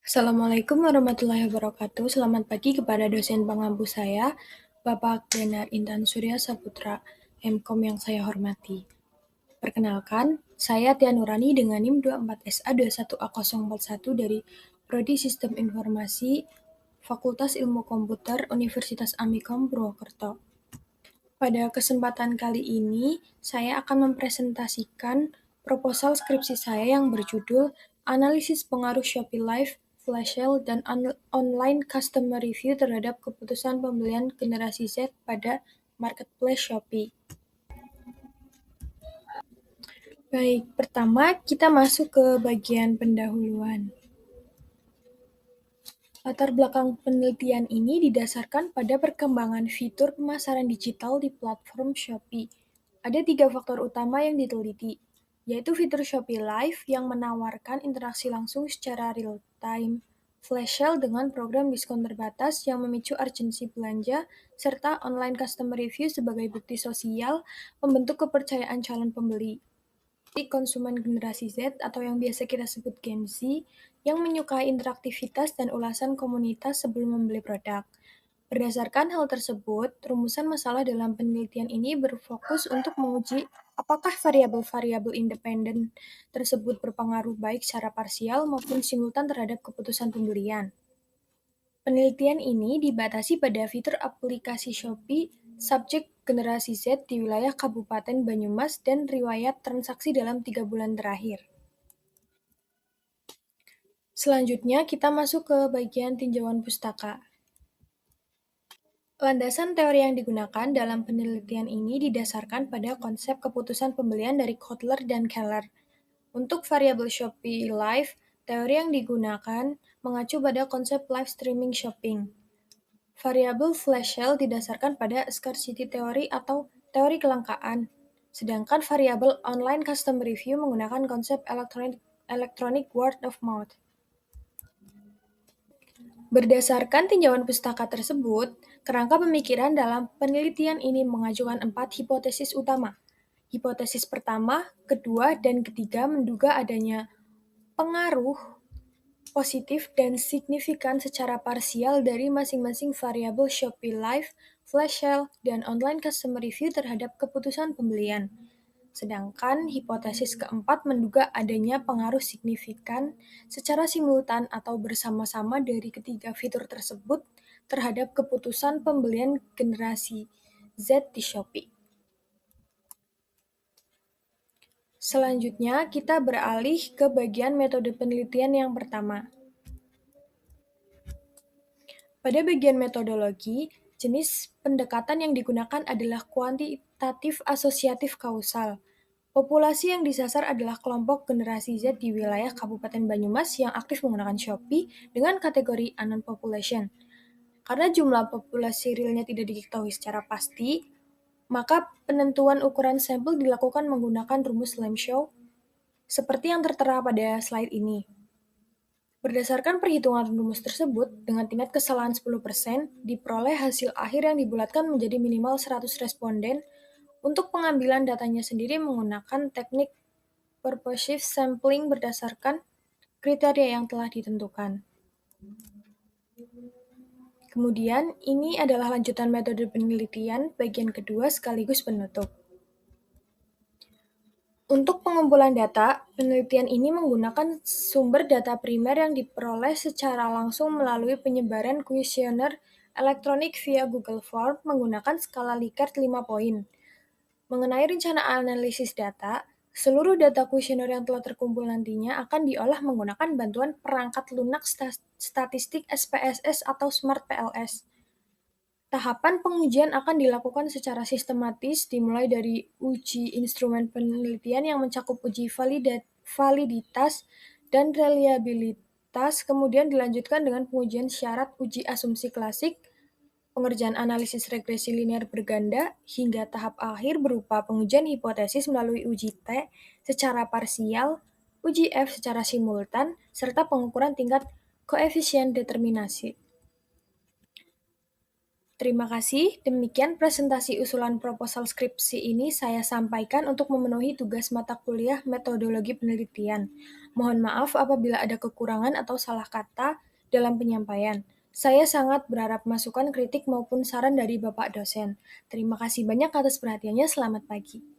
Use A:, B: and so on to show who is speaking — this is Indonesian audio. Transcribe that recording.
A: Assalamualaikum warahmatullahi wabarakatuh. Selamat pagi kepada dosen pengampu saya, Bapak Danar Intan Surya Saputra, MKOM yang saya hormati. Perkenalkan, saya Tia Nurani dengan NIM 24SA21A041 dari Prodi Sistem Informasi, Fakultas Ilmu Komputer, Universitas Amikom, Purwokerto. Pada kesempatan kali ini, saya akan mempresentasikan proposal skripsi saya yang berjudul Analisis Pengaruh Shopee Live, Flash Sale, dan Online Customer Review terhadap keputusan pembelian generasi Z pada Marketplace Shopee. Baik, pertama kita masuk ke bagian pendahuluan. Latar belakang penelitian ini didasarkan pada perkembangan fitur pemasaran digital di platform Shopee. Ada 3 faktor utama yang diteliti, yaitu fitur Shopee Live yang menawarkan interaksi langsung secara real-time, flash sale dengan program diskon terbatas yang memicu urgensi belanja, serta online customer review sebagai bukti sosial membentuk kepercayaan calon pembeli. Konsumen generasi Z atau yang biasa kita sebut Gen Z yang menyukai interaktivitas dan ulasan komunitas sebelum membeli produk. Berdasarkan hal tersebut, rumusan masalah dalam penelitian ini berfokus untuk menguji apakah variabel-variabel independen tersebut berpengaruh baik secara parsial maupun simultan terhadap keputusan pembelian. Penelitian ini dibatasi pada fitur aplikasi Shopee, subjek generasi Z di wilayah Kabupaten Banyumas, dan riwayat transaksi dalam 3 bulan terakhir. Selanjutnya, kita masuk ke bagian tinjauan pustaka. Landasan teori yang digunakan dalam penelitian ini didasarkan pada konsep keputusan pembelian dari Kotler dan Keller. Untuk variabel Shopee Live, teori yang digunakan mengacu pada konsep live streaming shopping. Variabel flash sale didasarkan pada scarcity theory atau teori kelangkaan, sedangkan variabel online customer review menggunakan konsep electronic word of mouth. Berdasarkan tinjauan pustaka tersebut, kerangka pemikiran dalam penelitian ini mengajukan 4 hipotesis utama. Hipotesis pertama, kedua, dan ketiga menduga adanya pengaruh positif dan signifikan secara parsial dari masing-masing variabel Shopee Live, flash sale, dan online customer review terhadap keputusan pembelian. Sedangkan hipotesis keempat menduga adanya pengaruh signifikan secara simultan atau bersama-sama dari ketiga fitur tersebut terhadap keputusan pembelian generasi Z di Shopee. Selanjutnya, kita beralih ke bagian metode penelitian yang pertama. Pada bagian metodologi, jenis pendekatan yang digunakan adalah kuantitatif asosiatif kausal. Populasi yang disasar adalah kelompok generasi Z di wilayah Kabupaten Banyumas yang aktif menggunakan Shopee dengan kategori unknown population. Karena jumlah populasi realnya tidak diketahui secara pasti, maka penentuan ukuran sampel dilakukan menggunakan rumus Lamshaw, seperti yang tertera pada slide ini. Berdasarkan perhitungan rumus tersebut, dengan tingkat kesalahan 10%, diperoleh hasil akhir yang dibulatkan menjadi minimal 100 responden. Untuk pengambilan datanya sendiri menggunakan teknik purposive sampling berdasarkan kriteria yang telah ditentukan. Kemudian, ini adalah lanjutan metode penelitian bagian kedua sekaligus penutup. Untuk pengumpulan data, penelitian ini menggunakan sumber data primer yang diperoleh secara langsung melalui penyebaran kuesioner elektronik via Google Form menggunakan skala Likert 5 poin. Mengenai rencana analisis data, seluruh data kuesioner yang telah terkumpul nantinya akan diolah menggunakan bantuan perangkat lunak statistik SPSS atau Smart PLS. Tahapan pengujian akan dilakukan secara sistematis dimulai dari uji instrumen penelitian yang mencakup uji validitas dan reliabilitas, kemudian dilanjutkan dengan pengujian syarat uji asumsi klasik, pengerjaan analisis regresi linear berganda, hingga tahap akhir berupa pengujian hipotesis melalui uji T secara parsial, uji F secara simultan, serta pengukuran tingkat koefisien determinasi. Terima kasih. Demikian presentasi usulan proposal skripsi ini saya sampaikan untuk memenuhi tugas mata kuliah metodologi penelitian. Mohon maaf apabila ada kekurangan atau salah kata dalam penyampaian. Saya sangat berharap masukan kritik maupun saran dari Bapak dosen. Terima kasih banyak atas perhatiannya. Selamat pagi.